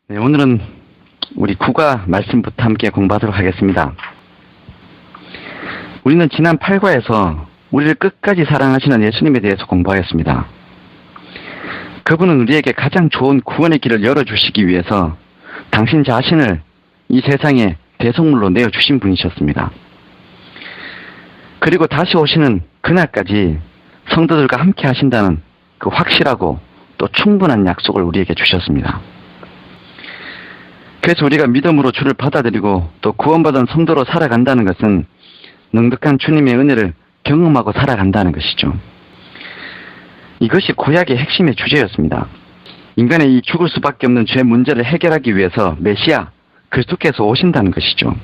네, 오늘은 우리 국어 말씀부터 함께 공부하도록 하겠습니다. 우리는 지난 8과에서 우리를 끝까지 사랑하시는 예수님에 대해서 공부하였습니다. 그분은 우리에게 가장 좋은 구원의 길을 열어주시기 위해서 당신 자신을 이 세상에 대속물로 내어주신 분이셨습니다. 그리고 다시 오시는 그날까지 성도들과 함께 하신다는 그 확실하고 또 충분한 약속을 우리에게 주셨습니다. 그래서 우리가 믿음으로 주를 받아들이고 또 구원받은 성도로 살아간다는 것은 넉넉한 주님의 은혜를 경험하고 살아간다는 것이죠. 이것이 구약의 핵심의 주제였습니다. 인간의 이 죽을 수밖에 없는 죄 문제를 해결하기 위해서 메시아 그리스도께서 오신다는 것이죠.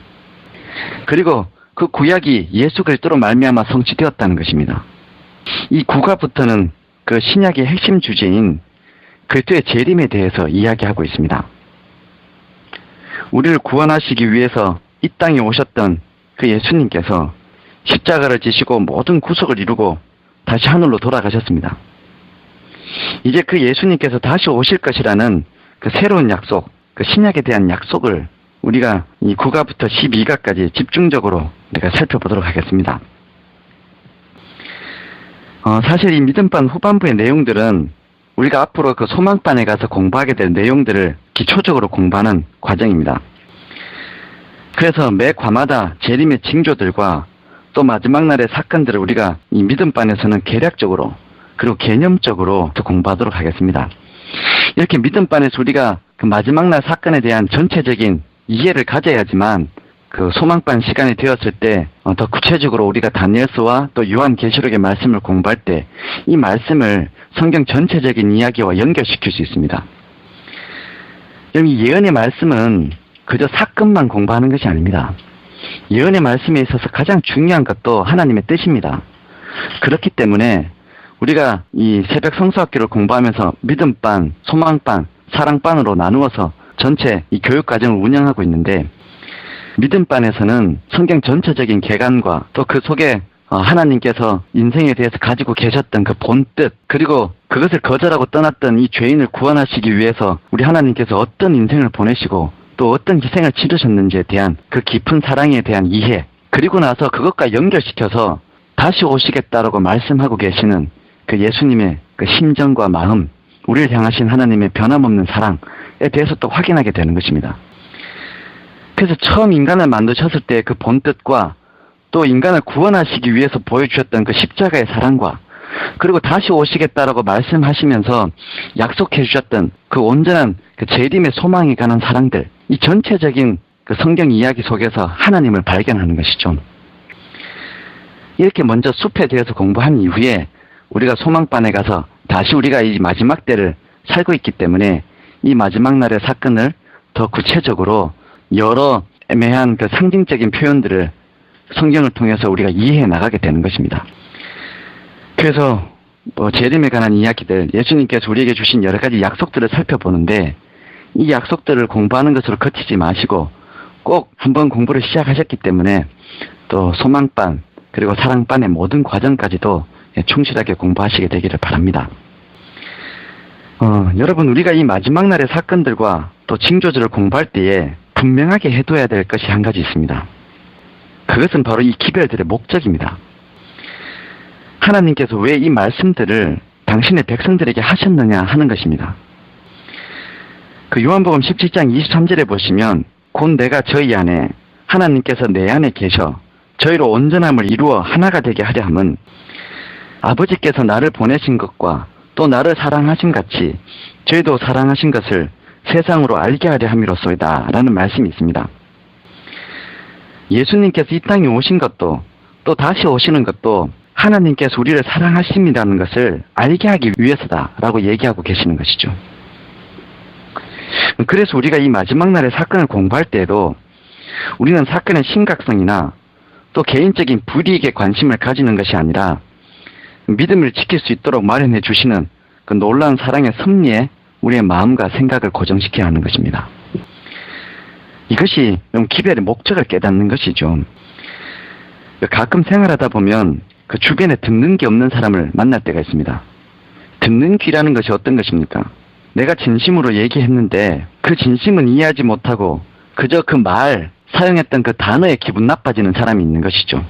그리고 그 구약이 예수 그리스도로 말미암아 성취되었다는 것입니다. 이 구가부터는 그 신약의 핵심 주제인 그리스도의 재림에 대해서 이야기하고 있습니다. 우리를 구원하시기 위해서 이 땅에 오셨던 그 예수님께서 십자가를 지시고 모든 구속을 이루고 다시 하늘로 돌아가셨습니다. 이제 그 예수님께서 다시 오실 것이라는 그 새로운 약속, 그 신약에 대한 약속을 우리가 이 9가부터 12가까지 집중적으로 우리가 살펴보도록 하겠습니다. 사실 이 믿음반 후반부의 내용들은 우리가 앞으로 그 소망반에 가서 공부하게 될 내용들을 기초적으로 공부하는 과정입니다. 그래서 매 과마다 재림의 징조들과 또 마지막 날의 사건들을 우리가 이 믿음반에서는 개략적으로 그리고 개념적으로 공부하도록 하겠습니다. 이렇게 믿음반에서 우리가 그 마지막 날 사건에 대한 전체적인 이해를 가져야지만 그 소망반 시간이 되었을 때 더 구체적으로 우리가 다니엘서와 또 요한계시록의 말씀을 공부할 때 이 말씀을 성경 전체적인 이야기와 연결시킬 수 있습니다. 이 예언의 말씀은 그저 사건만 공부하는 것이 아닙니다. 예언의 말씀에 있어서 가장 중요한 것도 하나님의 뜻입니다. 그렇기 때문에 우리가 이 새벽 성서학교를 공부하면서 믿음반, 소망반, 사랑반으로 나누어서 전체 이 교육과정을 운영하고 있는데 믿음반에서는 성경 전체적인 개관과 또 그 속에 하나님께서 인생에 대해서 가지고 계셨던 그 본뜻 그리고 그것을 거절하고 떠났던 이 죄인을 구원하시기 위해서 우리 하나님께서 어떤 인생을 보내시고 또 어떤 희생을 치르셨는지에 대한 그 깊은 사랑에 대한 이해 그리고 나서 그것과 연결시켜서 다시 오시겠다라고 말씀하고 계시는 그 예수님의 그 심정과 마음 우리를 향하신 하나님의 변함없는 사랑에 대해서 또 확인하게 되는 것입니다. 그래서 처음 인간을 만드셨을 때 그 본뜻과 또 인간을 구원하시기 위해서 보여주셨던 그 십자가의 사랑과 그리고 다시 오시겠다라고 말씀하시면서 약속해 주셨던 그 온전한 그 재림의 소망에 관한 사랑들 이 전체적인 그 성경 이야기 속에서 하나님을 발견하는 것이죠. 이렇게 먼저 숲에 대해서 공부한 이후에 우리가 소망반에 가서 다시 우리가 이 마지막 때를 살고 있기 때문에 이 마지막 날의 사건을 더 구체적으로 여러 애매한 그 상징적인 표현들을 성경을 통해서 우리가 이해해 나가게 되는 것입니다. 그래서 재림에 관한 이야기들, 예수님께서 우리에게 주신 여러 가지 약속들을 살펴보는데 이 약속들을 공부하는 것으로 그치지 마시고 꼭 한번 공부를 시작하셨기 때문에 또 소망반 그리고 사랑반의 모든 과정까지도 충실하게 공부하시게 되기를 바랍니다. 여러분 우리가 이 마지막 날의 사건들과 또 징조들을 공부할 때에 분명하게 해둬야 될 것이 한 가지 있습니다. 그것은 바로 이 기별들의 목적입니다. 하나님께서 왜 이 말씀들을 당신의 백성들에게 하셨느냐 하는 것입니다. 그 요한복음 17장 23절에 보시면 곧 내가 저희 안에 하나님께서 내 안에 계셔 저희로 온전함을 이루어 하나가 되게 하려 함은 아버지께서 나를 보내신 것과 또 나를 사랑하신 같이 저희도 사랑하신 것을 세상으로 알게 하려 함이로소이다 라는 말씀이 있습니다. 예수님께서 이 땅에 오신 것도 또 다시 오시는 것도 하나님께서 우리를 사랑하십니다는 것을 알게 하기 위해서다라고 얘기하고 계시는 것이죠. 그래서 우리가 이 마지막 날의 사건을 공부할 때에도 우리는 사건의 심각성이나 또 개인적인 불이익에 관심을 가지는 것이 아니라 믿음을 지킬 수 있도록 마련해 주시는 그 놀라운 사랑의 섭리에 우리의 마음과 생각을 고정시켜야 하는 것입니다. 이것이 기별의 목적을 깨닫는 것이죠. 가끔 생활하다 보면 그 주변에 듣는 게 없는 사람을 만날 때가 있습니다. 듣는 귀라는 것이 어떤 것입니까? 내가 진심으로 얘기했는데 그 진심은 이해하지 못하고 그저 그 말, 사용했던 그 단어에 기분 나빠지는 사람이 있는 것이죠.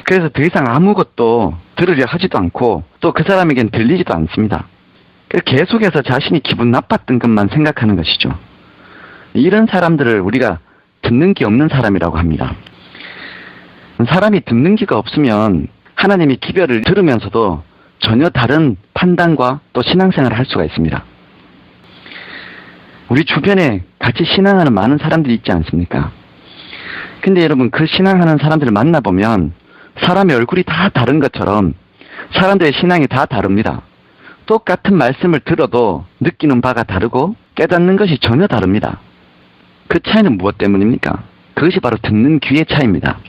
그래서 더 이상 아무것도 들으려 하지도 않고 또 그 사람에겐 들리지도 않습니다. 계속해서 자신이 기분 나빴던 것만 생각하는 것이죠. 이런 사람들을 우리가 듣는 귀 없는 사람이라고 합니다. 사람이 듣는 귀가 없으면 하나님의 기별을 들으면서도 전혀 다른 판단과 또 신앙생활을 할 수가 있습니다. 우리 주변에 같이 신앙하는 많은 사람들이 있지 않습니까? 근데 여러분, 그 신앙하는 사람들을 만나보면 사람의 얼굴이 다 다른 것처럼 사람들의 신앙이 다 다릅니다. 똑같은 말씀을 들어도 느끼는 바가 다르고 깨닫는 것이 전혀 다릅니다. 그 차이는 무엇 때문입니까? 그것이 바로 듣는 귀의 차이입니다.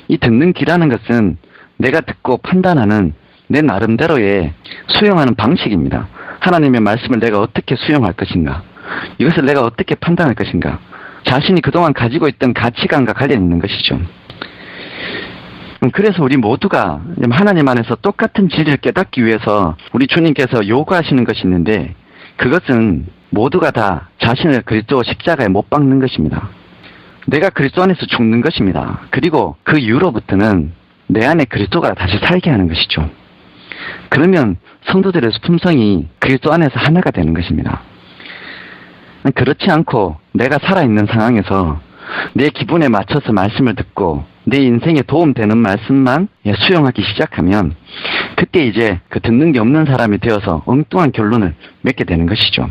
이 듣는 귀라는 것은 내가 듣고 판단하는 내 나름대로의 수용하는 방식입니다. 하나님의 말씀을 내가 어떻게 수용할 것인가, 이것을 내가 어떻게 판단할 것인가, 자신이 그동안 가지고 있던 가치관과 관련 있는 것이죠. 그래서 우리 모두가 하나님 안에서 똑같은 진리를 깨닫기 위해서 우리 주님께서 요구하시는 것이 있는데, 그것은 모두가 다 자신을 그리스도 십자가에 못 박는 것입니다. 내가 그리스도 안에서 죽는 것입니다. 그리고 그 이후로부터는 내 안에 그리스도가 다시 살게 하는 것이죠. 그러면 성도들의 품성이 그리스도 안에서 하나가 되는 것입니다. 그렇지 않고 내가 살아있는 상황에서 내 기분에 맞춰서 말씀을 듣고 내 인생에 도움되는 말씀만 수용하기 시작하면 그때 이제 그 듣는 게 없는 사람이 되어서 엉뚱한 결론을 맺게 되는 것이죠.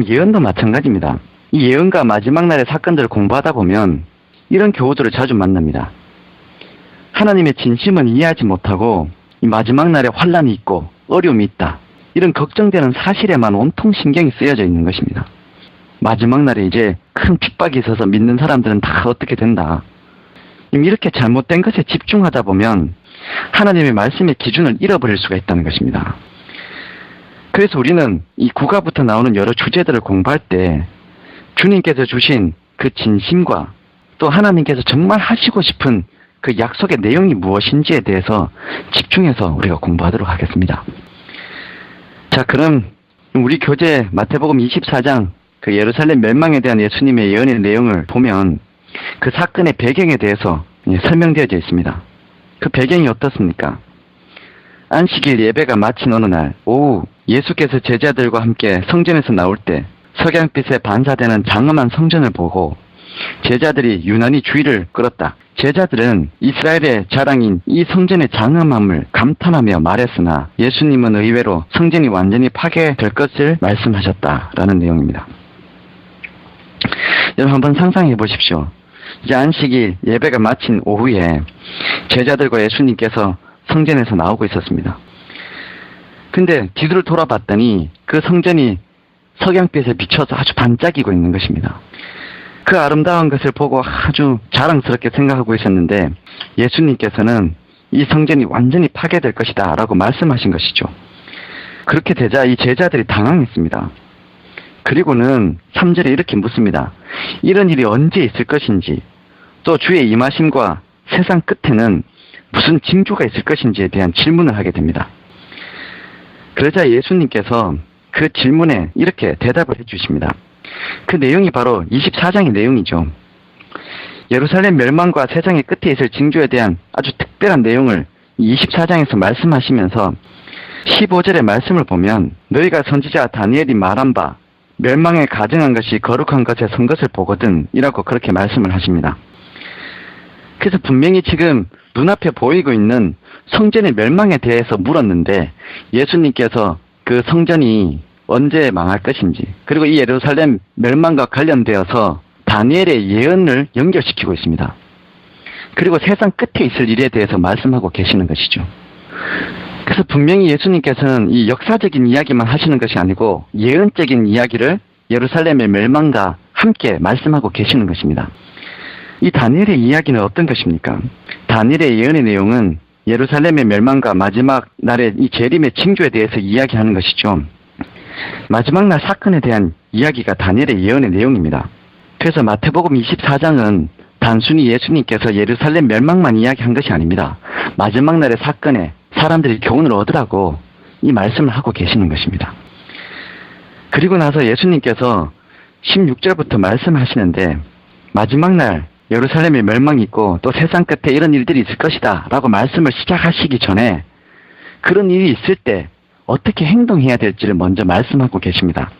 예언도 마찬가지입니다. 이 예언과 마지막 날의 사건들을 공부하다 보면 이런 교우들을 자주 만납니다. 하나님의 진심은 이해하지 못하고 이 마지막 날에 환란이 있고 어려움이 있다, 이런 걱정되는 사실에만 온통 신경이 쓰여져 있는 것입니다. 마지막 날에 이제 큰 핍박이 있어서 믿는 사람들은 다 어떻게 된다, 이렇게 잘못된 것에 집중하다 보면 하나님의 말씀의 기준을 잃어버릴 수가 있다는 것입니다. 그래서 우리는 이 구가부터 나오는 여러 주제들을 공부할 때 주님께서 주신 그 진심과 또 하나님께서 정말 하시고 싶은 그 약속의 내용이 무엇인지에 대해서 집중해서 우리가 공부하도록 하겠습니다. 자, 그럼 우리 교재 마태복음 24장 그 예루살렘 멸망에 대한 예수님의 예언의 내용을 보면 그 사건의 배경에 대해서 설명되어져 있습니다. 그 배경이 어떻습니까? 안식일 예배가 마친 어느 날 오후 예수께서 제자들과 함께 성전에서 나올 때 석양빛에 반사되는 장엄한 성전을 보고 제자들이 유난히 주의를 끌었다. 제자들은 이스라엘의 자랑인 이 성전의 장엄함을 감탄하며 말했으나 예수님은 의외로 성전이 완전히 파괴될 것을 말씀하셨다라는 내용입니다. 여러분 한번 상상해 보십시오. 이제 안식일 예배가 마친 오후에 제자들과 예수님께서 성전에서 나오고 있었습니다. 근데 뒤를 돌아봤더니 그 성전이 석양빛에 비춰서 아주 반짝이고 있는 것입니다. 그 아름다운 것을 보고 아주 자랑스럽게 생각하고 있었는데 예수님께서는 이 성전이 완전히 파괴될 것이다 라고 말씀하신 것이죠. 그렇게 되자 이 제자들이 당황했습니다. 그리고는 3절에 이렇게 묻습니다. 이런 일이 언제 있을 것인지, 또 주의 임하심과 세상 끝에는 무슨 징조가 있을 것인지에 대한 질문을 하게 됩니다. 그러자 예수님께서 그 질문에 이렇게 대답을 해주십니다. 그 내용이 바로 24장의 내용이죠. 예루살렘 멸망과 세상의 끝에 있을 징조에 대한 아주 특별한 내용을 24장에서 말씀하시면서 15절의 말씀을 보면 너희가 선지자 다니엘이 말한 바 멸망에 가증한 것이 거룩한 것에 선 것을 보거든 이라고 그렇게 말씀을 하십니다. 그래서 분명히 지금 눈앞에 보이고 있는 성전의 멸망에 대해서 물었는데 예수님께서 그 성전이 언제 망할 것인지, 그리고 이 예루살렘 멸망과 관련되어서 다니엘의 예언을 연결시키고 있습니다. 그리고 세상 끝에 있을 일에 대해서 말씀하고 계시는 것이죠. 그래서 분명히 예수님께서는 이 역사적인 이야기만 하시는 것이 아니고 예언적인 이야기를 예루살렘의 멸망과 함께 말씀하고 계시는 것입니다. 이 다니엘의 이야기는 어떤 것입니까? 다니엘의 예언의 내용은 예루살렘의 멸망과 마지막 날의 이 재림의 징조에 대해서 이야기하는 것이죠. 마지막 날 사건에 대한 이야기가 다니엘의 예언의 내용입니다. 그래서 마태복음 24장은 단순히 예수님께서 예루살렘 멸망만 이야기한 것이 아닙니다. 마지막 날의 사건에 사람들이 교훈을 얻으라고 이 말씀을 하고 계시는 것입니다. 그리고 나서 예수님께서 16절부터 말씀하시는데 마지막 날 예루살렘이 멸망이 있고 또 세상 끝에 이런 일들이 있을 것이다 라고 말씀을 시작하시기 전에 그런 일이 있을 때 어떻게 행동해야 될지를 먼저 말씀하고 계십니다.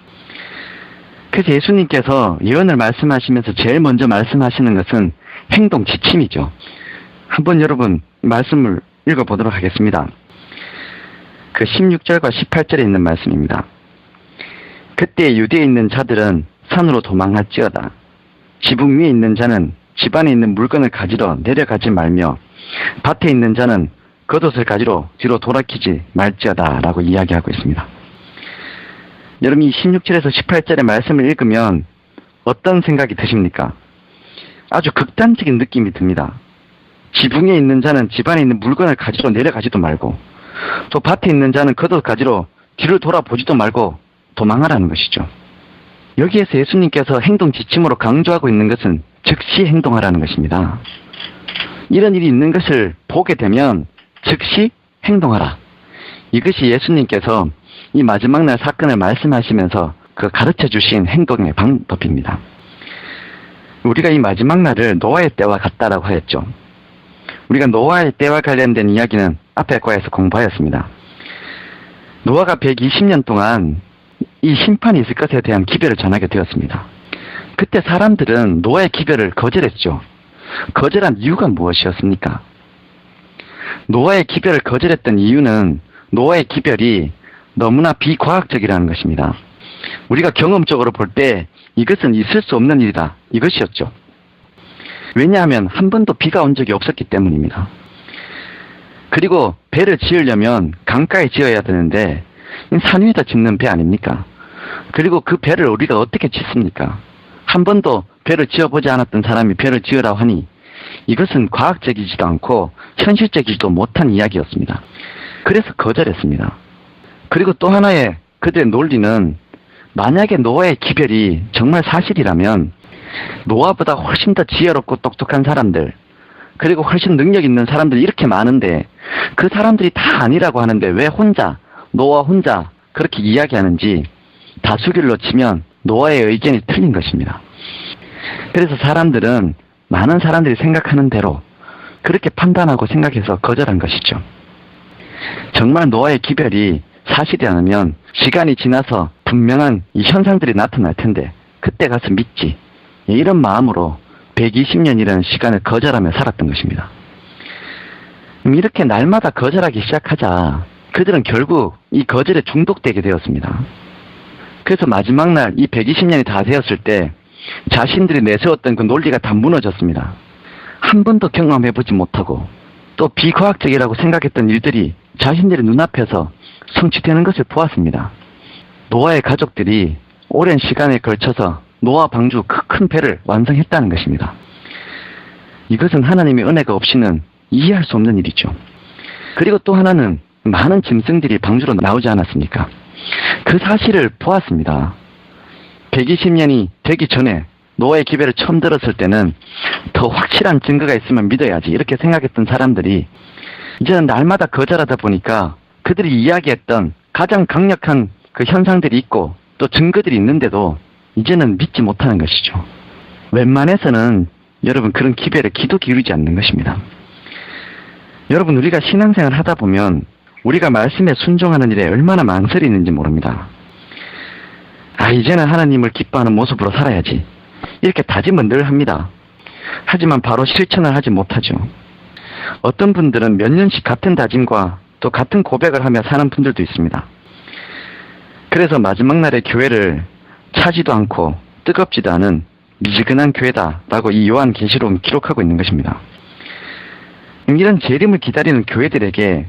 그래서 예수님께서 예언을 말씀하시면서 제일 먼저 말씀하시는 것은 행동 지침이죠. 한번 여러분 말씀을 읽어보도록 하겠습니다. 그 16절과 18절에 있는 말씀입니다. 그때 유대에 있는 자들은 산으로 도망할지어다. 지붕 위에 있는 자는 집 안에 있는 물건을 가지러 내려가지 말며 밭에 있는 자는 겉옷을 가지러 뒤로 돌아키지 말지어다 라고 이야기하고 있습니다. 여러분 이 16절에서 18절의 말씀을 읽으면 어떤 생각이 드십니까? 아주 극단적인 느낌이 듭니다. 지붕에 있는 자는 집 안에 있는 물건을 가지러 내려가지도 말고 또 밭에 있는 자는 겉옷 가지러 뒤를 돌아보지도 말고 도망하라는 것이죠. 여기에서 예수님께서 행동 지침으로 강조하고 있는 것은 즉시 행동하라는 것입니다. 이런 일이 있는 것을 보게 되면 즉시 행동하라. 이것이 예수님께서 이 마지막 날 사건을 말씀하시면서 그 가르쳐 주신 행동의 방법입니다. 우리가 이 마지막 날을 노아의 때와 같다라고 하였죠. 우리가 노아의 때와 관련된 이야기는 앞에 과에서 공부하였습니다. 노아가 120년 동안 이 심판이 있을 것에 대한 기별을 전하게 되었습니다. 그때 사람들은 노아의 기별을 거절했죠. 거절한 이유가 무엇이었습니까? 노아의 기별을 거절했던 이유는 노아의 기별이 너무나 비과학적이라는 것입니다. 우리가 경험적으로 볼 때 이것은 있을 수 없는 일이다. 이것이었죠. 왜냐하면 한 번도 비가 온 적이 없었기 때문입니다. 그리고 배를 지으려면 강가에 지어야 되는데 산 위에다 짓는 배 아닙니까? 그리고 그 배를 우리가 어떻게 짓습니까? 한 번도 배를 지어보지 않았던 사람이 배를 지으라고 하니 이것은 과학적이지도 않고 현실적이지도 못한 이야기였습니다. 그래서 거절했습니다. 그리고 또 하나의 그들의 논리는 만약에 노아의 기별이 정말 사실이라면 노아보다 훨씬 더 지혜롭고 똑똑한 사람들 그리고 훨씬 능력 있는 사람들이 이렇게 많은데 그 사람들이 다 아니라고 하는데 왜 노아 혼자 그렇게 이야기하는지 다수결로 치면 노아의 의견이 틀린 것입니다. 그래서 사람들은 많은 사람들이 생각하는 대로 그렇게 판단하고 생각해서 거절한 것이죠. 정말 노아의 기별이 사실이라면 시간이 지나서 분명한 이 현상들이 나타날 텐데 그때 가서 믿지. 이런 마음으로 120년이라는 시간을 거절하며 살았던 것입니다. 이렇게 날마다 거절하기 시작하자 그들은 결국 이 거절에 중독되게 되었습니다. 그래서 마지막 날 이 120년이 다 되었을 때 자신들이 내세웠던 그 논리가 다 무너졌습니다. 한 번도 경험해보지 못하고 또 비과학적이라고 생각했던 일들이 자신들의 눈앞에서 성취되는 것을 보았습니다. 노아의 가족들이 오랜 시간에 걸쳐서 노아 방주 큰 배를 완성했다는 것입니다. 이것은 하나님의 은혜가 없이는 이해할 수 없는 일이죠. 그리고 또 하나는 많은 짐승들이 방주로 나오지 않았습니까? 그 사실을 보았습니다. 120년이 되기 전에 노아의 기별을 처음 들었을 때는 더 확실한 증거가 있으면 믿어야지 이렇게 생각했던 사람들이 이제는 날마다 거절하다 보니까 그들이 이야기했던 가장 강력한 그 현상들이 있고 또 증거들이 있는데도 이제는 믿지 못하는 것이죠. 웬만해서는 여러분 그런 기별에 기도 기울이지 않는 것입니다. 여러분 우리가 신앙생활 하다 보면 우리가 말씀에 순종하는 일에 얼마나 망설이는지 모릅니다. 이제는 하나님을 기뻐하는 모습으로 살아야지 이렇게 다짐은 늘 합니다. 하지만 바로 실천을 하지 못하죠. 어떤 분들은 몇 년씩 같은 다짐과 또 같은 고백을 하며 사는 분들도 있습니다. 그래서 마지막 날의 교회를 차지도 않고 뜨겁지도 않은 미지근한 교회다라고 이 요한계시록은 기록하고 있는 것입니다. 이런 재림을 기다리는 교회들에게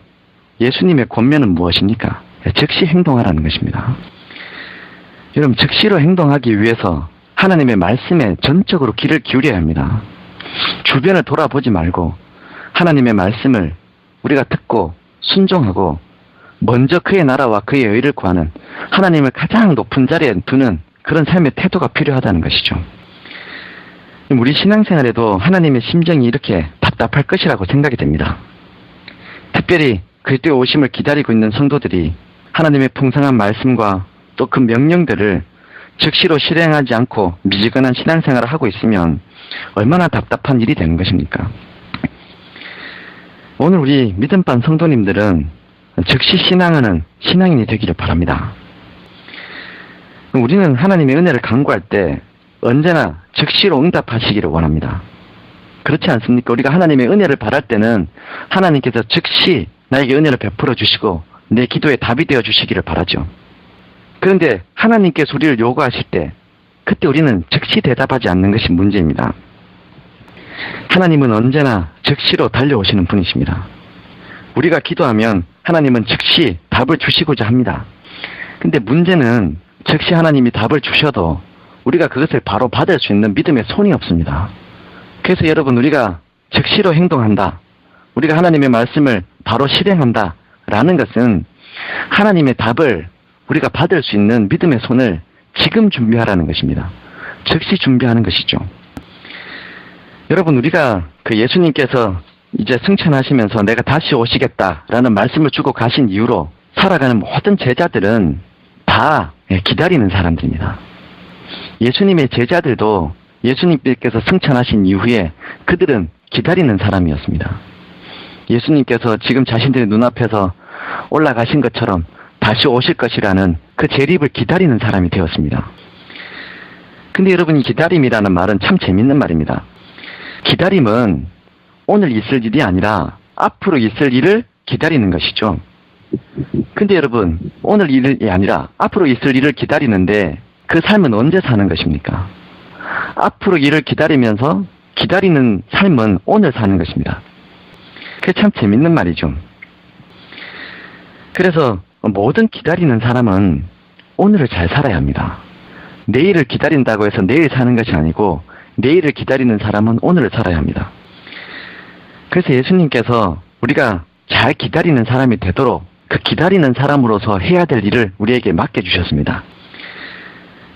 예수님의 권면은 무엇입니까? 즉시 행동하라는 것입니다. 여러분 즉시로 행동하기 위해서 하나님의 말씀에 전적으로 귀를 기울여야 합니다. 주변을 돌아보지 말고 하나님의 말씀을 우리가 듣고 순종하고 먼저 그의 나라와 그의 의를 구하는 하나님을 가장 높은 자리에 두는 그런 삶의 태도가 필요하다는 것이죠. 우리 신앙생활에도 하나님의 심정이 이렇게 답답할 것이라고 생각이 됩니다. 특별히 그리스도의 오심을 기다리고 있는 성도들이 하나님의 풍성한 말씀과 또 그 명령들을 즉시로 실행하지 않고 미지근한 신앙생활을 하고 있으면 얼마나 답답한 일이 되는 것입니까? 오늘 우리 믿음반 성도님들은 즉시 신앙하는 신앙인이 되기를 바랍니다. 우리는 하나님의 은혜를 간구할 때 언제나 즉시로 응답하시기를 원합니다. 그렇지 않습니까? 우리가 하나님의 은혜를 바랄 때는 하나님께서 즉시 나에게 은혜를 베풀어 주시고 내 기도에 답이 되어 주시기를 바라죠. 그런데 하나님께서 우리를 요구하실 때 그때 우리는 즉시 대답하지 않는 것이 문제입니다. 하나님은 언제나 즉시로 달려오시는 분이십니다. 우리가 기도하면 하나님은 즉시 답을 주시고자 합니다. 근데 문제는 즉시 하나님이 답을 주셔도 우리가 그것을 바로 받을 수 있는 믿음의 손이 없습니다. 그래서 여러분, 우리가 즉시로 행동한다, 우리가 하나님의 말씀을 바로 실행한다 라는 것은 하나님의 답을 우리가 받을 수 있는 믿음의 손을 지금 준비하라는 것입니다. 즉시 준비하는 것이죠. 여러분, 우리가 그 예수님께서 이제 승천하시면서 내가 다시 오시겠다라는 말씀을 주고 가신 이후로 살아가는 모든 제자들은 다 기다리는 사람들입니다. 예수님의 제자들도 예수님께서 승천하신 이후에 그들은 기다리는 사람이었습니다. 예수님께서 지금 자신들의 눈앞에서 올라가신 것처럼 다시 오실 것이라는 그 재림을 기다리는 사람이 되었습니다. 근데 여러분, 이 기다림이라는 말은 참 재밌는 말입니다. 기다림은 오늘 있을 일이 아니라 앞으로 있을 일을 기다리는 것이죠. 근데 여러분, 오늘 일이 아니라 앞으로 있을 일을 기다리는데 그 삶은 언제 사는 것입니까? 앞으로 일을 기다리면서 기다리는 삶은 오늘 사는 것입니다. 그게 참 재밌는 말이죠. 그래서 모든 기다리는 사람은 오늘을 잘 살아야 합니다. 내일을 기다린다고 해서 내일 사는 것이 아니고 내일을 기다리는 사람은 오늘을 살아야 합니다. 그래서 예수님께서 우리가 잘 기다리는 사람이 되도록 그 기다리는 사람으로서 해야 될 일을 우리에게 맡겨주셨습니다.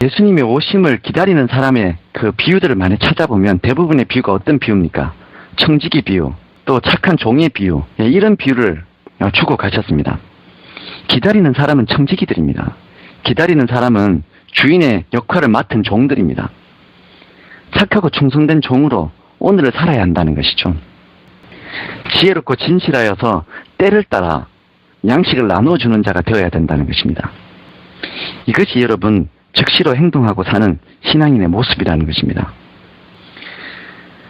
예수님의 오심을 기다리는 사람의 그 비유들을 많이 찾아보면 대부분의 비유가 어떤 비유입니까? 청지기 비유, 또 착한 종의 비유, 이런 비유를 주고 가셨습니다. 기다리는 사람은 청지기들입니다. 기다리는 사람은 주인의 역할을 맡은 종들입니다. 착하고 충성된 종으로 오늘을 살아야 한다는 것이죠. 지혜롭고 진실하여서 때를 따라 양식을 나누어주는 자가 되어야 된다는 것입니다. 이것이 여러분 즉시로 행동하고 사는 신앙인의 모습이라는 것입니다.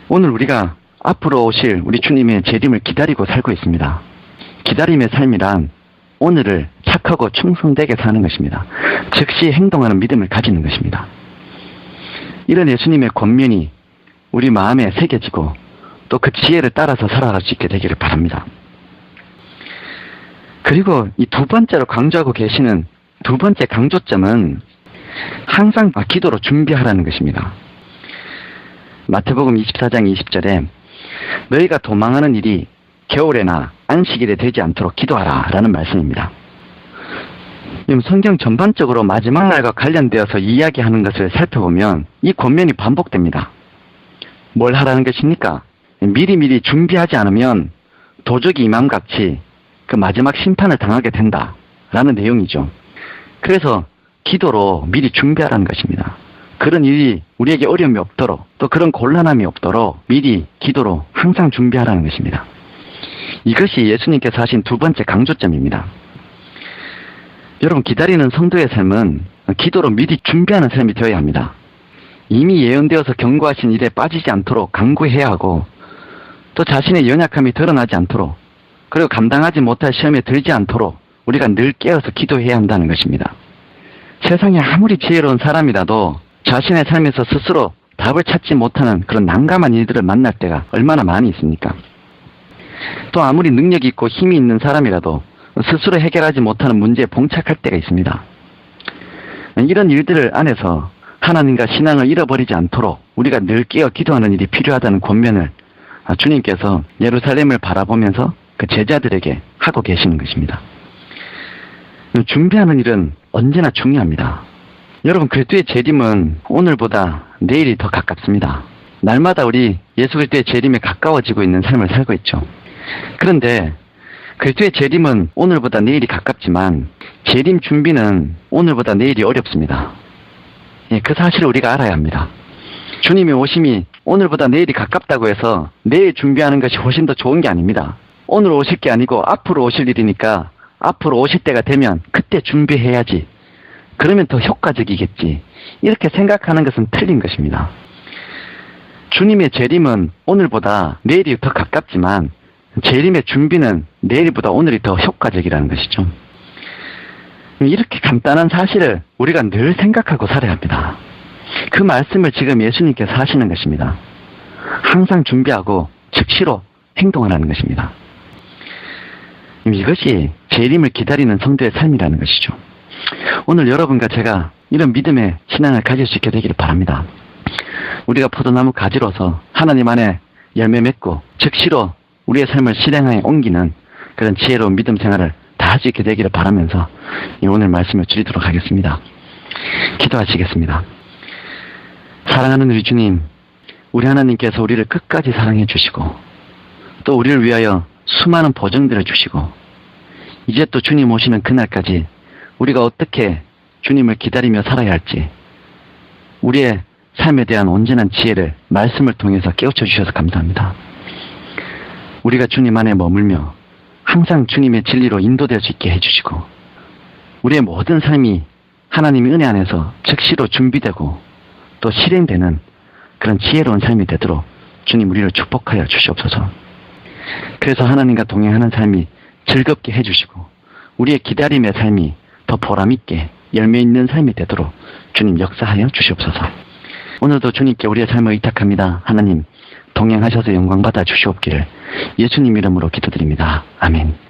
오늘 우리가 앞으로 오실 우리 주님의 재림을 기다리고 살고 있습니다. 기다림의 삶이란 오늘을 착하고 충성되게 사는 것입니다. 즉시 행동하는 믿음을 가지는 것입니다. 이런 예수님의 권면이 우리 마음에 새겨지고 또 그 지혜를 따라서 살아갈 수 있게 되기를 바랍니다. 그리고 이 두 번째로 강조하고 계시는 두 번째 강조점은 항상 기도로 준비하라는 것입니다. 마태복음 24장 20절에 너희가 도망하는 일이 겨울에나 안식일에 되지 않도록 기도하라 라는 말씀입니다. 성경 전반적으로 마지막 날과 관련되어서 이야기하는 것을 살펴보면 이 권면이 반복됩니다. 뭘 하라는 것입니까? 미리미리 준비하지 않으면 도적이 임함같이 그 마지막 심판을 당하게 된다라는 내용이죠. 그래서 기도로 미리 준비하라는 것입니다. 그런 일이 우리에게 어려움이 없도록 또 그런 곤란함이 없도록 미리 기도로 항상 준비하라는 것입니다. 이것이 예수님께서 하신 두 번째 강조점입니다. 여러분, 기다리는 성도의 삶은 기도로 미리 준비하는 삶이 되어야 합니다. 이미 예언되어서 경고하신 일에 빠지지 않도록 간구해야 하고 또 자신의 연약함이 드러나지 않도록 그리고 감당하지 못할 시험에 들지 않도록 우리가 늘 깨어서 기도해야 한다는 것입니다. 세상에 아무리 지혜로운 사람이라도 자신의 삶에서 스스로 답을 찾지 못하는 그런 난감한 일들을 만날 때가 얼마나 많이 있습니까? 또 아무리 능력이 있고 힘이 있는 사람이라도 스스로 해결하지 못하는 문제에 봉착할 때가 있습니다. 이런 일들 안에서 하나님과 신앙을 잃어버리지 않도록 우리가 늘 깨어 기도하는 일이 필요하다는 권면을 주님께서 예루살렘을 바라보면서 그 제자들에게 하고 계시는 것입니다. 준비하는 일은 언제나 중요합니다. 여러분, 그리스도의 재림은 오늘보다 내일이 더 가깝습니다. 날마다 우리 예수 그리스도의 재림에 가까워지고 있는 삶을 살고 있죠. 그런데 그리스도의 재림은 오늘보다 내일이 가깝지만 재림 준비는 오늘보다 내일이 어렵습니다. 예, 그 사실을 우리가 알아야 합니다. 주님의 오심이 오늘보다 내일이 가깝다고 해서 내일 준비하는 것이 훨씬 더 좋은 게 아닙니다. 오늘 오실 게 아니고 앞으로 오실 일이니까 앞으로 오실 때가 되면 그때 준비해야지. 그러면 더 효과적이겠지. 이렇게 생각하는 것은 틀린 것입니다. 주님의 재림은 오늘보다 내일이 더 가깝지만 재림의 준비는 내일보다 오늘이 더 효과적이라는 것이죠. 이렇게 간단한 사실을 우리가 늘 생각하고 살아야 합니다. 그 말씀을 지금 예수님께서 하시는 것입니다. 항상 준비하고 즉시로 행동을 하는 것입니다. 이것이 재림을 기다리는 성도의 삶이라는 것이죠. 오늘 여러분과 제가 이런 믿음의 신앙을 가질 수 있게 되기를 바랍니다. 우리가 포도나무 가지로서 하나님 안에 열매 맺고 즉시로 우리의 삶을 실행하에 옮기는 그런 지혜로운 믿음 생활을 다 할 수 있게 되기를 바라면서 오늘 말씀을 드리도록 하겠습니다. 기도하시겠습니다. 사랑하는 우리 주님, 우리 하나님께서 우리를 끝까지 사랑해 주시고 또 우리를 위하여 수많은 보증들을 주시고 이제 또 주님 오시는 그날까지 우리가 어떻게 주님을 기다리며 살아야 할지 우리의 삶에 대한 온전한 지혜를 말씀을 통해서 깨우쳐 주셔서 감사합니다. 우리가 주님 안에 머물며 항상 주님의 진리로 인도될 수 있게 해주시고 우리의 모든 삶이 하나님의 은혜 안에서 즉시로 준비되고 또 실행되는 그런 지혜로운 삶이 되도록 주님 우리를 축복하여 주시옵소서. 그래서 하나님과 동행하는 삶이 즐겁게 해주시고 우리의 기다림의 삶이 더 보람있게 열매 있는 삶이 되도록 주님 역사하여 주시옵소서. 오늘도 주님께 우리의 삶을 의탁합니다. 하나님 동행하셔서 영광받아 주시옵기를 예수님 이름으로 기도드립니다. 아멘.